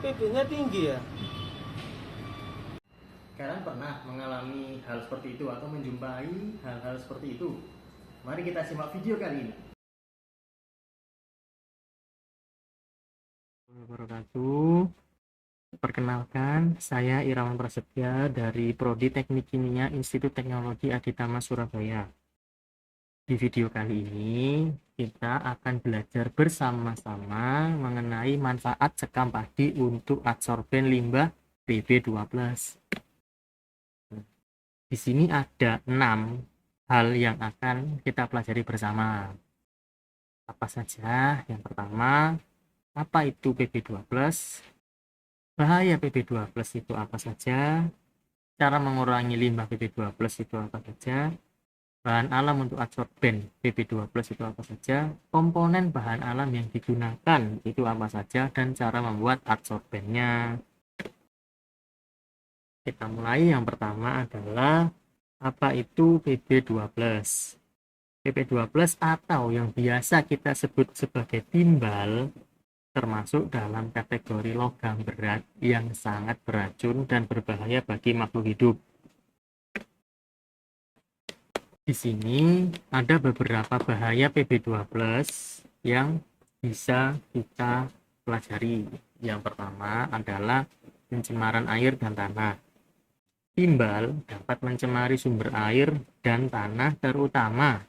PB-nya tinggi ya. Kalian pernah mengalami hal seperti itu atau menjumpai hal-hal seperti itu? Mari kita simak video kali ini. Wabarakatuh. Perkenalkan, saya Irawan Prasetya dari Prodi Teknik Kimia Institut Teknologi Aditama Surabaya. Di video kali ini, kita akan belajar bersama-sama mengenai manfaat sekam padi untuk adsorben limbah PB12. Di sini ada 6 hal yang akan kita pelajari bersama. Apa saja? Yang pertama, apa itu PB12? Bahaya PB12 itu apa saja? Cara mengurangi limbah PB12 itu apa saja? Bahan alam untuk adsorben PB12 itu apa saja? Komponen bahan alam yang digunakan itu apa saja? Dan cara membuat adsorbennya. Kita mulai. Yang pertama adalah apa itu PB12? PB12 atau yang biasa kita sebut sebagai timbal termasuk dalam kategori logam berat yang sangat beracun dan berbahaya bagi makhluk hidup. Di sini ada beberapa bahaya PB12 yang bisa kita pelajari. Yang pertama adalah pencemaran air dan tanah. Timbal dapat mencemari sumber air dan tanah terutama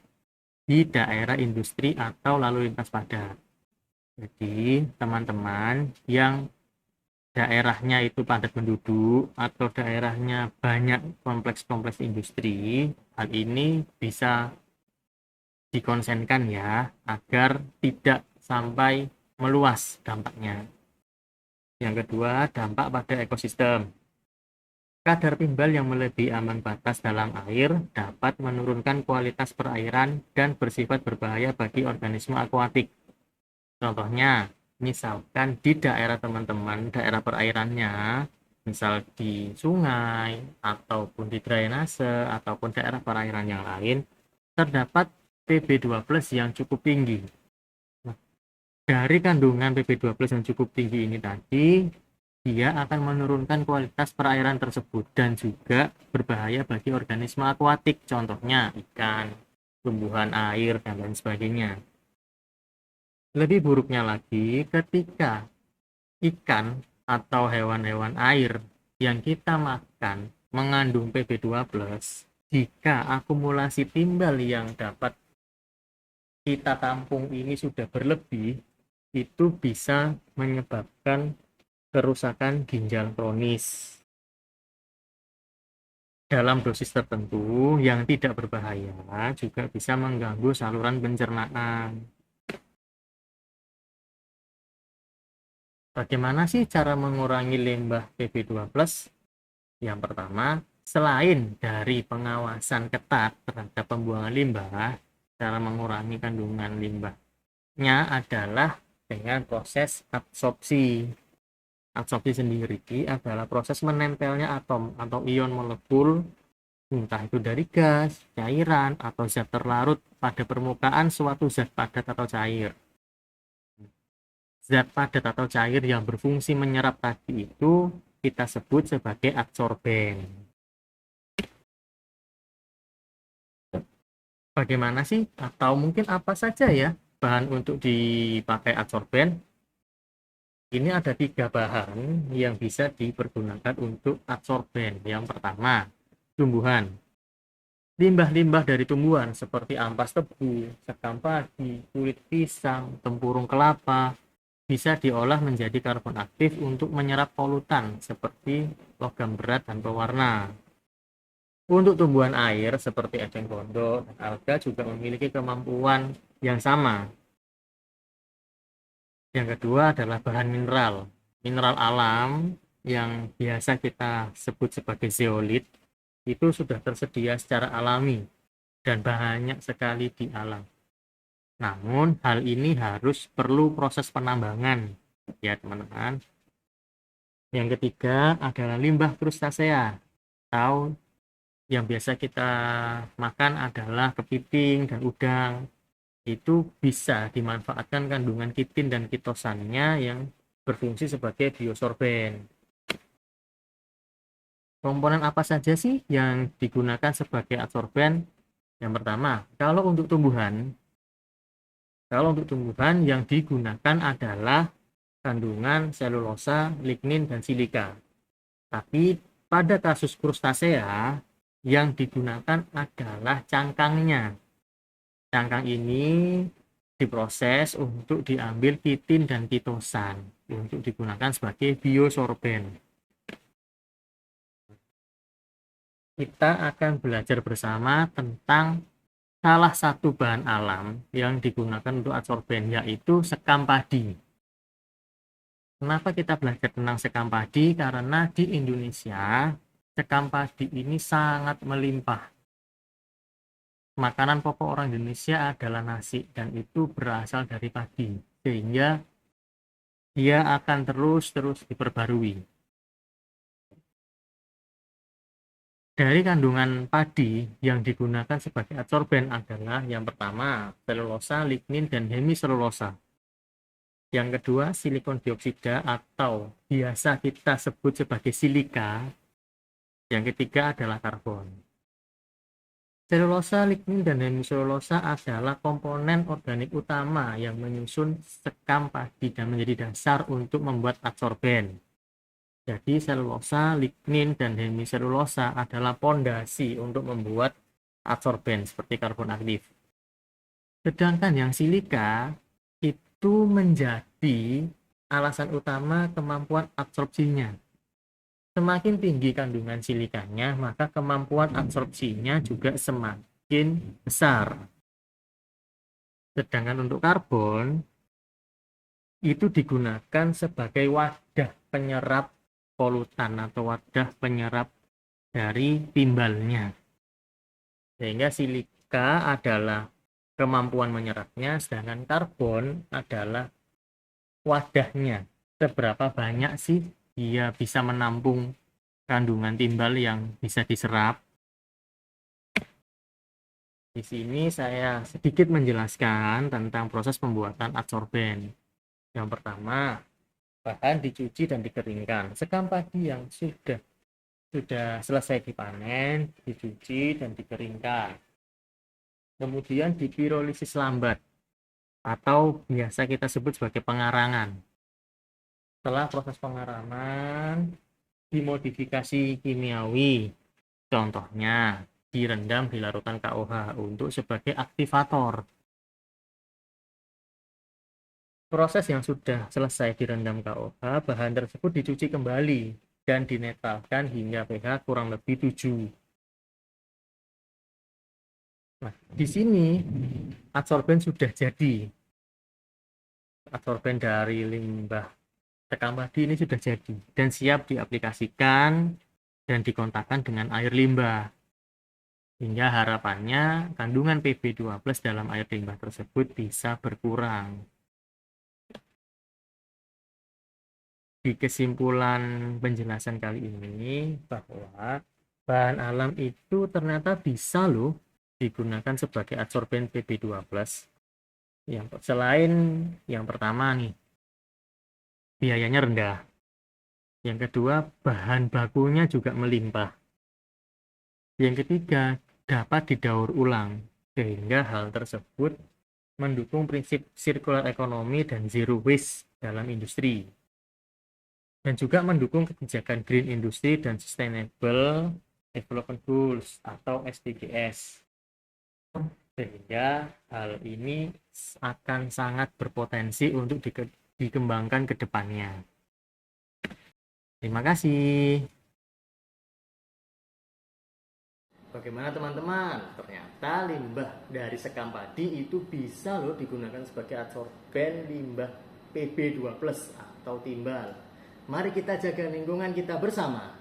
di daerah industri atau lalu lintas padat. Jadi, teman-teman yang daerahnya itu padat penduduk atau daerahnya banyak kompleks-kompleks industri, hal ini bisa dikonsenkan ya, agar tidak sampai meluas dampaknya. Yang kedua, dampak pada ekosistem. Kadar timbal yang melebihi ambang batas dalam air dapat menurunkan kualitas perairan dan bersifat berbahaya bagi organisme akuatik. Contohnya, misalkan di daerah teman-teman, daerah perairannya, misal di sungai, ataupun di drainase, ataupun daerah perairan yang lain, terdapat PB12 yang cukup tinggi. Nah, dari kandungan PB12 yang cukup tinggi ini tadi, dia akan menurunkan kualitas perairan tersebut dan juga berbahaya bagi organisme akuatik, contohnya ikan, tumbuhan air, dan lain sebagainya. Lebih buruknya lagi, ketika ikan atau hewan-hewan air yang kita makan mengandung PB12, jika akumulasi timbal yang dapat kita tampung ini sudah berlebih, itu bisa menyebabkan kerusakan ginjal kronis dalam dosis tertentu yang tidak berbahaya, juga bisa mengganggu saluran pencernaan. Bagaimana sih cara mengurangi limbah PB12? Yang pertama, selain dari pengawasan ketat terhadap pembuangan limbah, cara mengurangi kandungan limbahnya adalah dengan proses adsorpsi. Adsorpsi sendiri adalah proses menempelnya atom atau ion molekul, entah itu dari gas, cairan, atau zat terlarut pada permukaan suatu zat padat atau cair. Zat padat atau cair yang berfungsi menyerap tadi itu kita sebut sebagai adsorben. Bagaimana sih atau mungkin apa saja ya bahan untuk dipakai adsorben? Ini ada 3 bahan yang bisa dipergunakan untuk adsorben. Yang pertama, tumbuhan. Limbah-limbah dari tumbuhan seperti ampas tebu, sekam padi, kulit pisang, tempurung kelapa bisa diolah menjadi karbon aktif untuk menyerap polutan seperti logam berat dan pewarna. Untuk tumbuhan air seperti eceng gondok dan alga juga memiliki kemampuan yang sama. Yang kedua adalah bahan mineral. Mineral alam yang biasa kita sebut sebagai zeolit itu sudah tersedia secara alami dan banyak sekali di alam. Namun hal ini harus perlu proses penambangan ya teman-teman. Yang ketiga adalah limbah krustasea atau yang biasa kita makan adalah kepiting dan udang. Itu bisa dimanfaatkan kandungan kitin dan kitosannya yang berfungsi sebagai biosorben. Komponen apa saja sih yang digunakan sebagai adsorben? Yang pertama, kalau untuk tumbuhan yang digunakan adalah kandungan selulosa, lignin, dan silika. Tapi pada kasus krustasea yang digunakan adalah cangkangnya. Cangkang ini diproses untuk diambil kitin dan kitosan untuk digunakan sebagai biosorben. Kita akan belajar bersama tentang salah satu bahan alam yang digunakan untuk adsorben, yaitu sekam padi. Kenapa kita belajar tentang sekam padi? Karena di Indonesia, sekam padi ini sangat melimpah. Makanan pokok orang Indonesia adalah nasi, dan itu berasal dari padi. Sehingga dia akan terus diperbarui. Dari kandungan padi yang digunakan sebagai adsorben adalah yang pertama, selulosa, lignin, dan hemiselulosa. Yang kedua, silikon dioksida atau biasa kita sebut sebagai silika. Yang ketiga adalah karbon. Selulosa, lignin, dan hemiselulosa adalah komponen organik utama yang menyusun sekam padi dan menjadi dasar untuk membuat adsorben. Jadi selulosa, lignin, dan hemiselulosa adalah pondasi untuk membuat adsorben seperti karbon aktif. Sedangkan yang silika itu menjadi alasan utama kemampuan absorpsinya. Semakin tinggi kandungan silikanya, maka kemampuan absorpsinya juga semakin besar. Sedangkan untuk karbon itu digunakan sebagai wadah penyerap polutan atau wadah penyerap dari timbalnya. Sehingga silika adalah kemampuan menyerapnya, sedangkan karbon adalah wadahnya. Seberapa banyak sih dia bisa menampung kandungan timbal yang bisa diserap. Di sini saya sedikit menjelaskan tentang proses pembuatan adsorben. Yang pertama, bahan dicuci dan dikeringkan. Sekam padi yang sudah selesai dipanen, dicuci dan dikeringkan. Kemudian dipirolisis lambat atau biasa kita sebut sebagai pengarangan. Setelah proses pengarangan, dimodifikasi kimiawi. Contohnya, direndam di larutan KOH untuk sebagai aktivator. Proses yang sudah selesai direndam KOH, bahan tersebut dicuci kembali dan dinetralkan hingga pH kurang lebih 7. Nah, di sini adsorben sudah jadi. Adsorben dari limbah sekam padi ini sudah jadi dan siap diaplikasikan dan dikontakkan dengan air limbah. Hingga harapannya kandungan Pb2+ dalam air limbah tersebut bisa berkurang. Di kesimpulan penjelasan kali ini bahwa bahan alam itu ternyata bisa loh digunakan sebagai adsorben Pb2+. Selain yang pertama nih, biayanya rendah. Yang kedua, bahan bakunya juga melimpah. Yang ketiga, dapat didaur ulang, sehingga hal tersebut mendukung prinsip circular economy dan zero waste dalam industri. Dan juga mendukung kebijakan green industry dan sustainable development goals atau SDGs. Sehingga hal ini akan sangat berpotensi untuk dikembangkan ke depannya. Terima kasih. Bagaimana teman-teman? Ternyata limbah dari sekam padi itu bisa loh digunakan sebagai adsorben limbah Pb2+ atau timbal. Mari kita jaga lingkungan kita bersama.